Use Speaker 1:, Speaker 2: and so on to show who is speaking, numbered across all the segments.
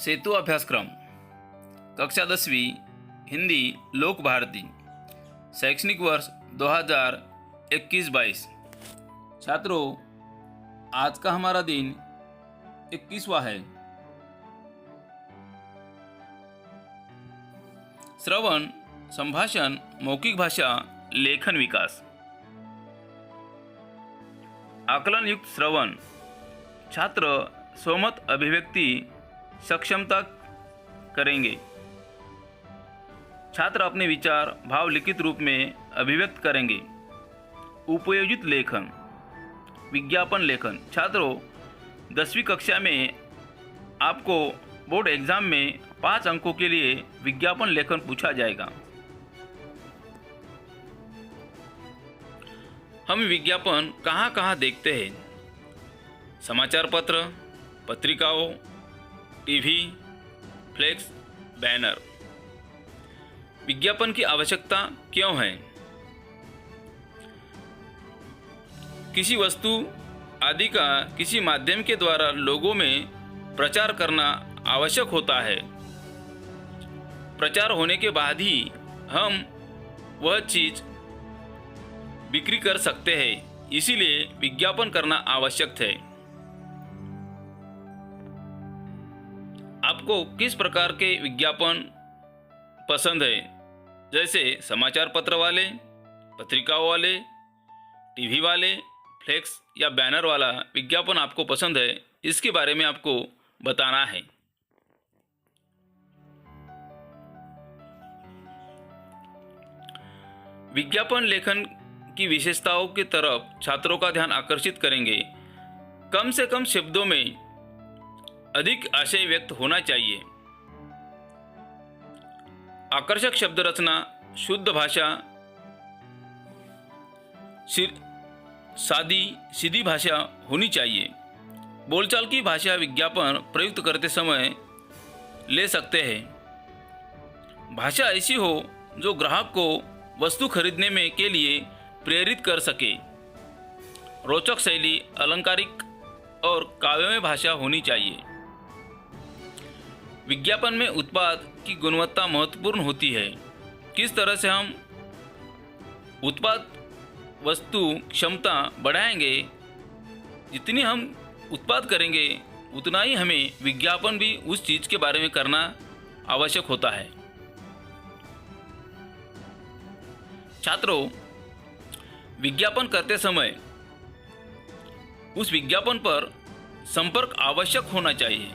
Speaker 1: सेतु अभ्यासक्रम कक्षा 10वीं हिंदी लोक भारती शैक्षणिक वर्ष 2021-22। छात्रों, आज का हमारा दिन 21वां है। श्रवण, संभाषण, मौखिक भाषा, लेखन विकास। आकलन युक्त श्रवण। छात्र स्वमत अभिव्यक्ति सक्षमता करेंगे। छात्र अपने विचार भाव लिखित रूप में अभिव्यक्त करेंगे। उपयोजित लेखन। विज्ञापन लेखन। छात्रों, 10वीं कक्षा में आपको बोर्ड एग्जाम में 5 अंकों के लिए विज्ञापन लेखन पूछा जाएगा। हम विज्ञापन कहाँ कहाँ देखते हैं? समाचार पत्र, पत्रिकाओं, टीवी, फ्लेक्स, बैनर। विज्ञापन की आवश्यकता क्यों है? किसी वस्तु आदि का किसी माध्यम के द्वारा लोगों में प्रचार करना आवश्यक होता है। प्रचार होने के बाद ही हम वह चीज बिक्री कर सकते हैं, इसीलिए विज्ञापन करना आवश्यक है। आपको किस प्रकार के विज्ञापन पसंद है? जैसे समाचार पत्र वाले, पत्रिकाओं वाले, टीवी वाले, फ्लेक्स या बैनर वाला विज्ञापन आपको पसंद है, इसके बारे में आपको बताना है। विज्ञापन लेखन की विशेषताओं की तरफ छात्रों का ध्यान आकर्षित करेंगे। कम से कम शब्दों में अधिक आशय व्यक्त होना चाहिए। आकर्षक शब्द रचना, शुद्ध भाषा, सादी सीधी भाषा होनी चाहिए। बोलचाल की भाषा विज्ञापन प्रयुक्त करते समय ले सकते हैं। भाषा ऐसी हो जो ग्राहक को वस्तु खरीदने में के लिए प्रेरित कर सके। रोचक शैली, अलंकारिक और काव्यमय भाषा होनी चाहिए। विज्ञापन में उत्पाद की गुणवत्ता महत्वपूर्ण होती है। किस तरह से हम उत्पाद वस्तु क्षमता बढ़ाएंगे, जितनी हम उत्पाद करेंगे उतना ही हमें विज्ञापन भी उस चीज़ के बारे में करना आवश्यक होता है। छात्रों, विज्ञापन करते समय उस विज्ञापन पर संपर्क आवश्यक होना चाहिए।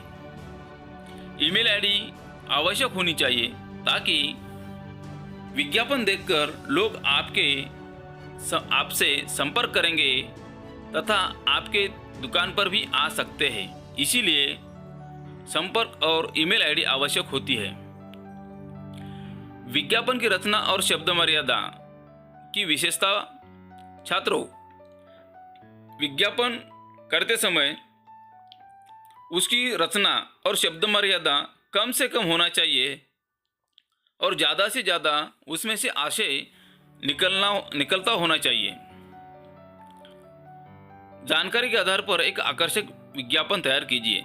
Speaker 1: ईमेल आईडी आवश्यक होनी चाहिए ताकि विज्ञापन देखकर लोग आपसे संपर्क करेंगे तथा आपके दुकान पर भी आ सकते हैं। इसीलिए संपर्क और ईमेल आईडी आवश्यक होती है। विज्ञापन की रचना और शब्द मर्यादा की विशेषता। छात्रों, विज्ञापन करते समय उसकी रचना और शब्द मर्यादा कम से कम होना चाहिए और ज़्यादा से ज़्यादा उसमें से आशय निकलता होना चाहिए। जानकारी के आधार पर एक आकर्षक विज्ञापन तैयार कीजिए।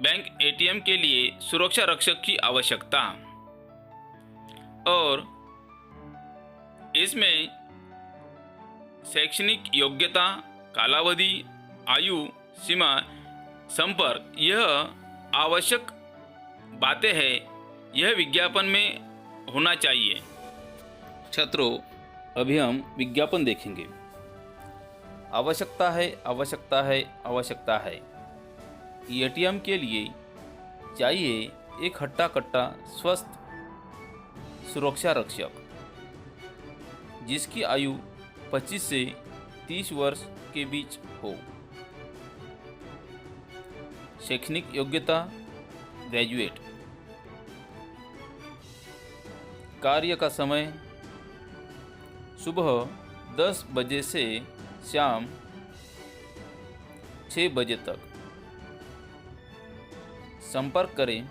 Speaker 1: बैंक एटीएम के लिए सुरक्षा रक्षक की आवश्यकता, और इसमें शैक्षणिक योग्यता, कालावधि, आयु सीमा, संपर्क, यह आवश्यक बातें हैं। यह विज्ञापन में होना चाहिए। छात्रों, अभी हम विज्ञापन देखेंगे। आवश्यकता है, आवश्यकता है, आवश्यकता है। एटीएम के लिए चाहिए एक हट्टा कट्टा स्वस्थ सुरक्षा रक्षक जिसकी आयु 25 से 30 वर्ष के बीच हो। शैक्षणिक योग्यता ग्रेजुएट। कार्य का समय सुबह 10 बजे से शाम 6 बजे तक। संपर्क करें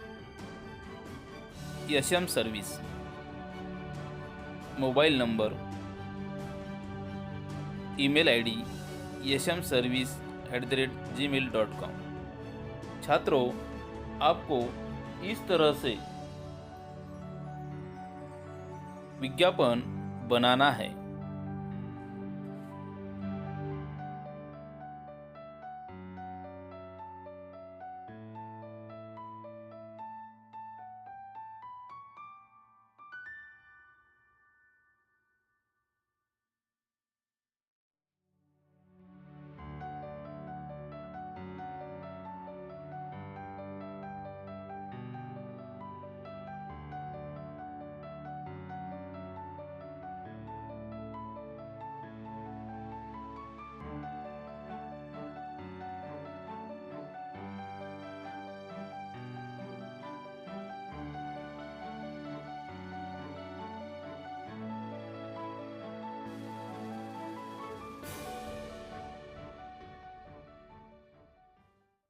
Speaker 1: Yasham service. Mobile number, email ID yashamservice@gmail.com। छात्रों, आपको इस तरह से विज्ञापन बनाना है